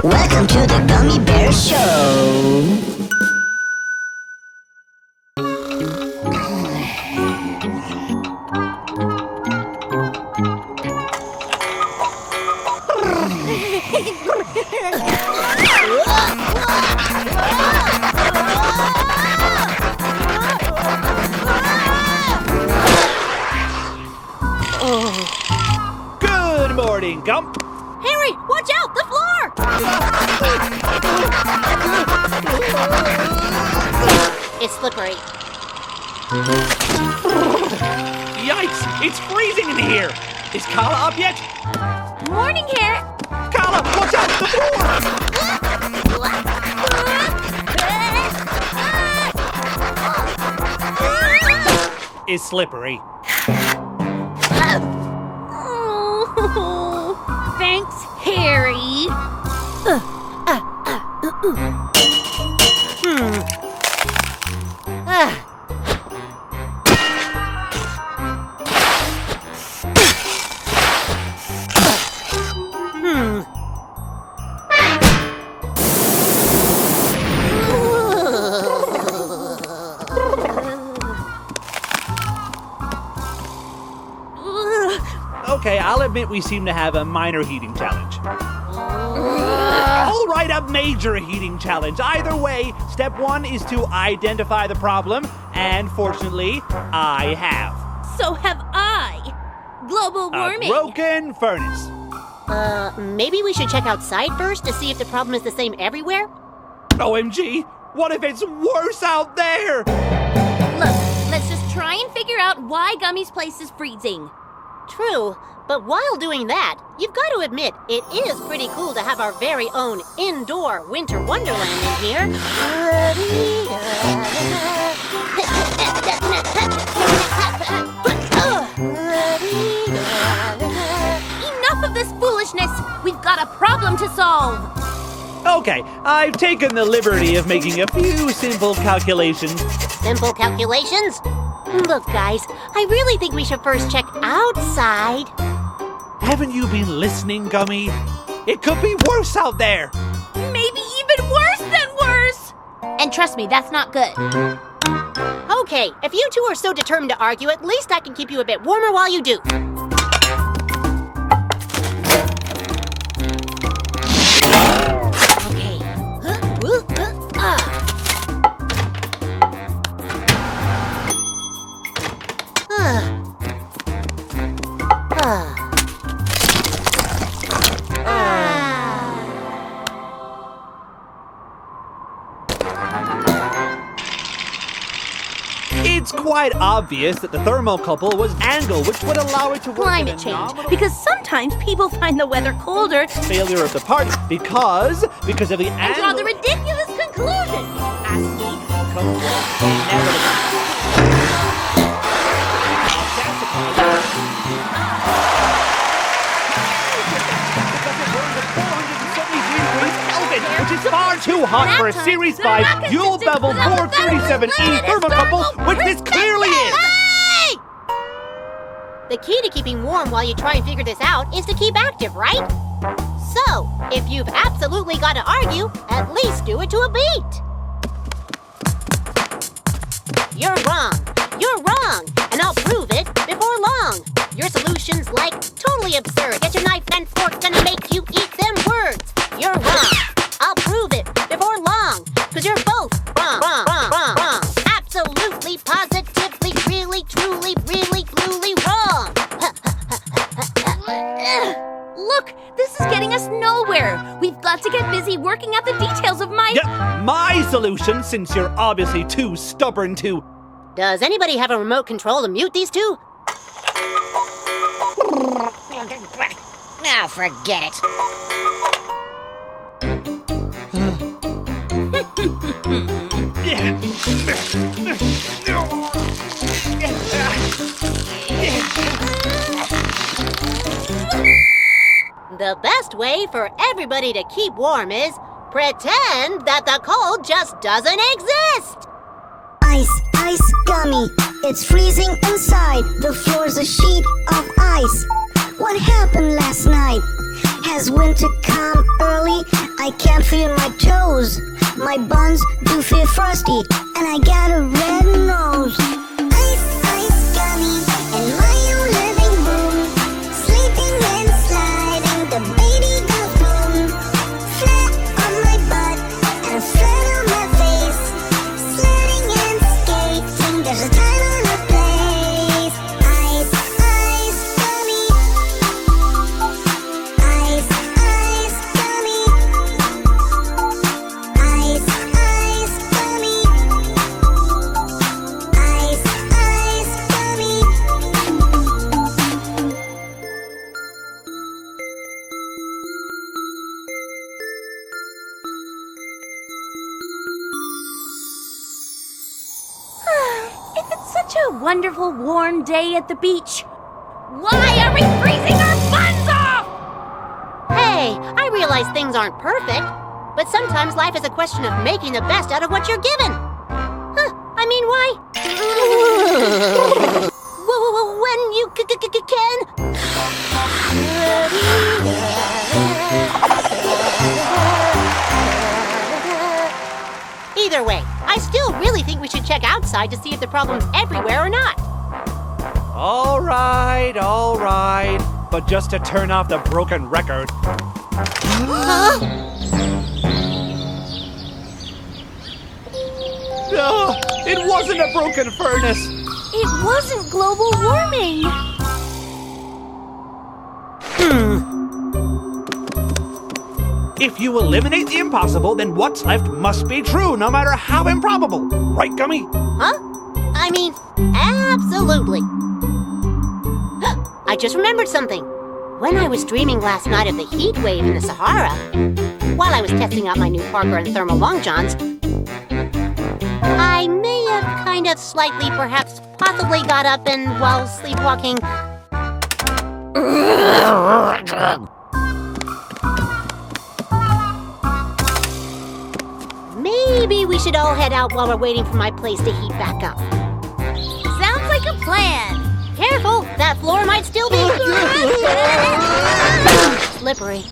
Welcome to the Gummy Bear Show. Good morning, Gump. Harry, watch out! The floor! It's slippery. Yikes! It's freezing in here. Is Carla up yet? Morning, Harry. Carla, watch out! The floor! Is slippery. Oh, thanks, Harry. Okay, I'll admit we seem to have a minor heating challenge. All right, a major heating challenge. Either way, step one is to identify the problem, and fortunately, I have. So have I. Global warming. A broken furnace. Maybe we should check outside first to see if the problem is the same everywhere? OMG, what if it's worse out there? Look, let's just try and figure out why Gummy's place is freezing. True, but while doing that, you've got to admit, it is pretty cool to have our very own indoor winter wonderland in here. Enough of this foolishness! We've got a problem to solve! Okay, I've taken the liberty of making a few simple calculations. Simple calculations? Look, guys, I really think we should first check outside. Haven't you been listening, Gummy? It could be worse out there. Maybe even worse than worse! And trust me, that's not good. Okay, if you two are so determined to argue, at least I can keep you a bit warmer while you do. Okay. It's quite obvious that the thermocouple was angled, which would allow it to work. Climate change, because sometimes people find the weather colder. Failure of the part because of the And draw angle. the ridiculous conclusion. Which is far too hot for a Series 5 dual bevel 437E thermocouple, which this clearly is! Hey! The key to keeping warm while you try and figure this out is to keep active, right? So, if you've absolutely got to argue, at least do it to a beat. You're wrong. You're wrong. And I'll prove it before long. Your solution's like totally absurd. Get your knife and fork and make you eat them words. You're wrong. I'll prove it before long. Cause you're both wrong. Wrong. Absolutely, positively, really, truly, really, truly wrong. Look, this is getting us nowhere. We've got to get busy working out the details of my... Yep, my solution, since you're obviously too stubborn to... Does anybody have a remote control to mute these two? Now forget it. The best way for everybody to keep warm is pretend that the cold just doesn't exist. Ice Gummy, it's freezing inside. The floor's a sheet of ice. What happened last night? Has winter come early? I can't feel my toes. My buns do feel frosty, and I got a red nose. Ice gummy in my own living room, sleeping and sliding the baby goes boom. Flat on my butt and flat on my face, sledding and skating. There's a time and a place. Ice gummy. Ice gummy. Ice gummy. Ice gummy. If it's such a wonderful warm day at the beach, why are we freezing our buns off? Hey, I realize things aren't perfect, but sometimes life is a question of making the best out of what you're given. I mean, why? When you can. Either way, I still really think we should check outside to see if the problem's everywhere or not. All right. But just to turn off the broken record. No, it wasn't a broken furnace. It wasn't global warming. If you eliminate the impossible, then what's left must be true, no matter how improbable. Right, Gummy? Huh? I mean, absolutely. I just remembered something. When I was dreaming last night of the heat wave in the Sahara, while I was testing out my new Parker and thermal long johns, I may have kind of slightly, perhaps possibly got up and, while sleepwalking, maybe we should all head out while we're waiting for my place to heat back up. Sounds like a plan. Careful, that floor might still be slippery.